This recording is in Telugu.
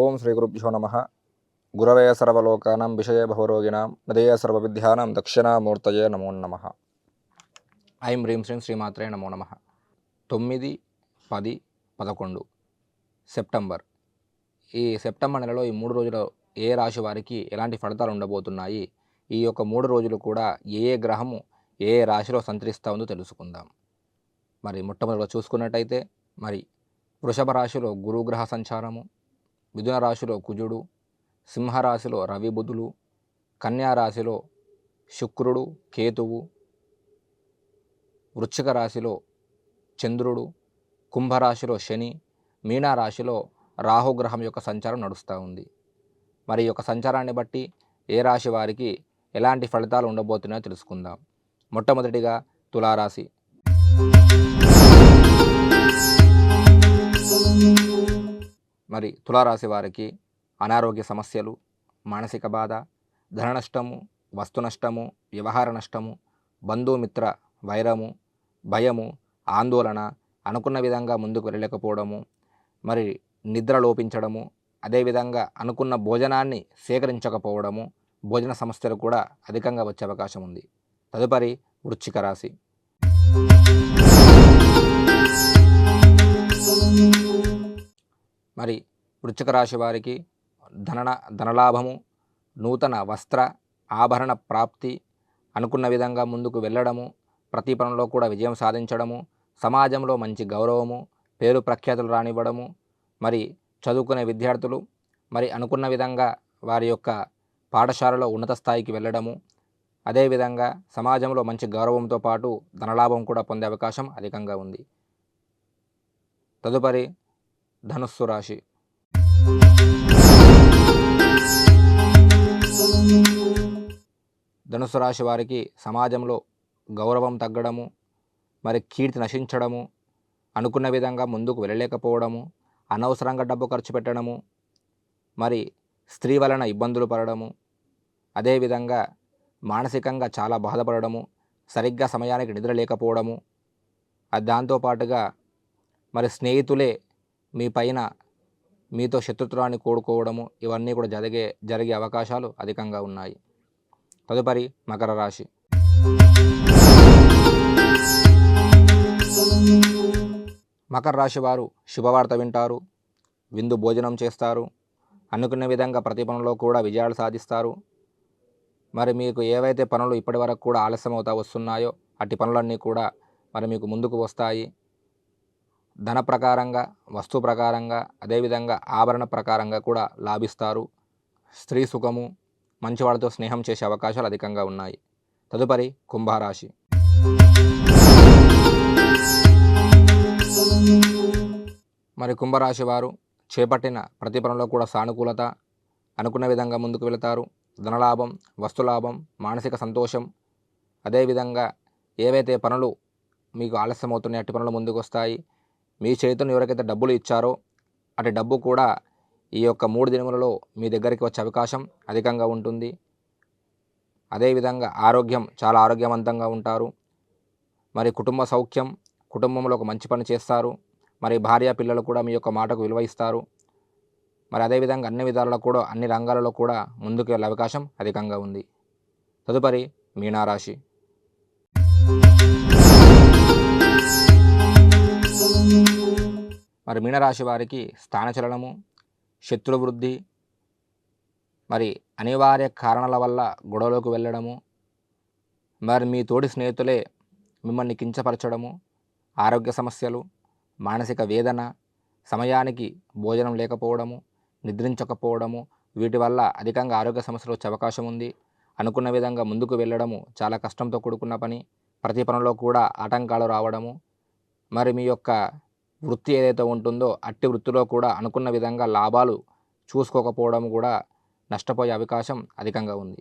ఓం శ్రీ గురుభ్యో నమ. గురవే సర్వలోకానాం విషయే భవరోగిణాం నదయే సర్వవిద్యానాం దక్షిణామూర్తయే నమో నమ. ఐం హ్రీం శ్రీం శ్రీమాత్రే నమో నమ. 9, 10, 11 సెప్టెంబర్. ఈ సెప్టెంబర్ నెలలో ఈ 3 రోజులు ఏ రాశి వారికి ఎలాంటి ఫలితాలు ఉండబోతున్నాయి, ఈ యొక్క 3 రోజులు కూడా ఏ గ్రహము ఏ రాశిలో సంచరిస్తూ ఉందో తెలుసుకుందాం. మరి మొట్టమొదటిగా చూసుకున్నట్టయితే మరి వృషభ రాశిలో గురుగ్రహ సంచారము, మిథున రాశిలో కుజుడు, సింహరాశిలో రవి బుధులు, కన్యా రాశిలో శుక్రుడు కేతువు, వృశ్చిక రాశిలో చంద్రుడు, కుంభరాశిలో శని, మీనరాశిలో రాహుగ్రహం యొక్క సంచారం నడుస్తూ ఉంది. మరి ఈ యొక్క సంచారాన్ని బట్టి ఏ రాశి వారికి ఎలాంటి ఫలితాలు ఉండబోతున్నాయో తెలుసుకుందాం. మొట్టమొదటిగా తులారాశి. మరి తులారాశి వారికి అనారోగ్య సమస్యలు, మానసిక బాధ, ధన నష్టము, వస్తు నష్టము, వ్యవహార నష్టము, బంధుమిత్ర వైరము, భయము, ఆందోళన, అనుకున్న విధంగా ముందుకు వెళ్ళలేకపోవడము, మరి నిద్ర లోపించడము, అదేవిధంగా అనుకున్న భోజనాన్ని సేకరించకపోవడము, భోజన సమస్యలు కూడా అధికంగా వచ్చే అవకాశం ఉంది. తదుపరి వృశ్చిక రాశి. మరి వృశ్చిక రాశి వారికి ధనలాభము, నూతన వస్త్ర ఆభరణ ప్రాప్తి, అనుకున్న విధంగా ముందుకు వెళ్ళడము, ప్రతి పనిలో కూడా విజయం సాధించడము, సమాజంలో మంచి గౌరవము, పేరు ప్రఖ్యాతులు రానివ్వడము, మరి చదువుకునే విద్యార్థులు మరి అనుకున్న విధంగా వారి యొక్క పాఠశాలలో ఉన్నత స్థాయికి వెళ్ళడము, అదేవిధంగా సమాజంలో మంచి గౌరవంతో పాటు ధనలాభం కూడా పొందే అవకాశం అధికంగా ఉంది. తదుపరి ధనుస్సు రాశి. ధనుస్సు రాశి వారికి సమాజంలో గౌరవం తగ్గడము, మరి కీర్తి నశించడము, అనుకున్న విధంగా ముందుకు వెళ్ళలేకపోవడము, అనవసరంగా డబ్బు ఖర్చు పెట్టడము, మరి స్త్రీ వలన ఇబ్బందులు పడడము, అదేవిధంగా మానసికంగా చాలా బాధపడడము, సరిగ్గా సమయానికి నిద్ర లేకపోవడము, దాంతోపాటుగా మరి స్నేహితులే మీ పైన మీతో శత్రుత్వాన్ని కోరుకోవడము, ఇవన్నీ కూడా జరిగే అవకాశాలు అధికంగా ఉన్నాయి. తదుపరి మకర రాశి. మకర రాశి వారు శుభవార్త వింటారు, విందు భోజనం చేస్తారు, అనుకున్న విధంగా ప్రతి పనిలో కూడా విజయాలు సాధిస్తారు. మరి మీకు ఏవైతే పనులు ఇప్పటి వరకు కూడా ఆలస్యం అవుతా వస్తున్నాయో అట్టి పనులన్నీ కూడా మరి మీకు ముందుకు వస్తాయి. ధన ప్రకారంగా, వస్తు ప్రకారంగా, అదేవిధంగా ఆభరణ ప్రకారంగా కూడా లాభిస్తారు. స్త్రీ సుఖము, మంచి వాళ్ళతో స్నేహం చేసే అవకాశాలు అధికంగా ఉన్నాయి. తదుపరి కుంభరాశి. మరి కుంభరాశి వారు చేపట్టిన ప్రతి పనిలో కూడా సానుకూలత, అనుకున్న విధంగా ముందుకు వెళతారు. ధనలాభం, వస్తులాభం, మానసిక సంతోషం, అదేవిధంగా ఏవైతే పనులు మీకు ఆలస్యం అవుతున్నాయో అట్టి పనులు ముందుకు వస్తాయి. మీ చేతులను ఎవరికైతే డబ్బులు ఇచ్చారో అటు డబ్బు కూడా ఈ యొక్క 3 దినములలో మీ దగ్గరికి వచ్చే అవకాశం అధికంగా ఉంటుంది. అదేవిధంగా ఆరోగ్యం చాలా ఆరోగ్యవంతంగా ఉంటారు. మరి కుటుంబ సౌఖ్యం, కుటుంబంలో ఒక మంచి పని చేస్తారు. మరి భార్య పిల్లలు కూడా మీ యొక్క మాటకు విలువ ఇస్తారు. మరి అదేవిధంగా అన్ని విధాలలో కూడా అన్ని రంగాలలో కూడా ముందుకు వెళ్ళే అవకాశం అధికంగా ఉంది. తదుపరి మీనరాశి. మరి మీనరాశి వారికి స్థానచలనము, శత్రువృద్ధి, మరి అనివార్య కారణాల వల్ల గొడవలోకి వెళ్ళడము, మరి మీ తోటి స్నేహితులే మిమ్మల్ని కించపరచడము, ఆరోగ్య సమస్యలు, మానసిక వేదన, సమయానికి భోజనం లేకపోవడము, నిద్రించకపోవడము, వీటి వల్ల అధికంగా ఆరోగ్య సమస్యలు వచ్చే అవకాశం ఉంది. అనుకున్న విధంగా ముందుకు వెళ్ళడము చాలా కష్టంతో కూడుకున్న పని. ప్రతి పనిలో కూడా ఆటంకాలు రావడము, మరి మీ యొక్క వృత్తి ఏదైతే ఉంటుందో అట్టి వృత్తిలో కూడా అనుకున్న విధంగా లాభాలు చూసుకోకపోవడం కూడా నష్టపోయే అవకాశం అధికంగా ఉంది.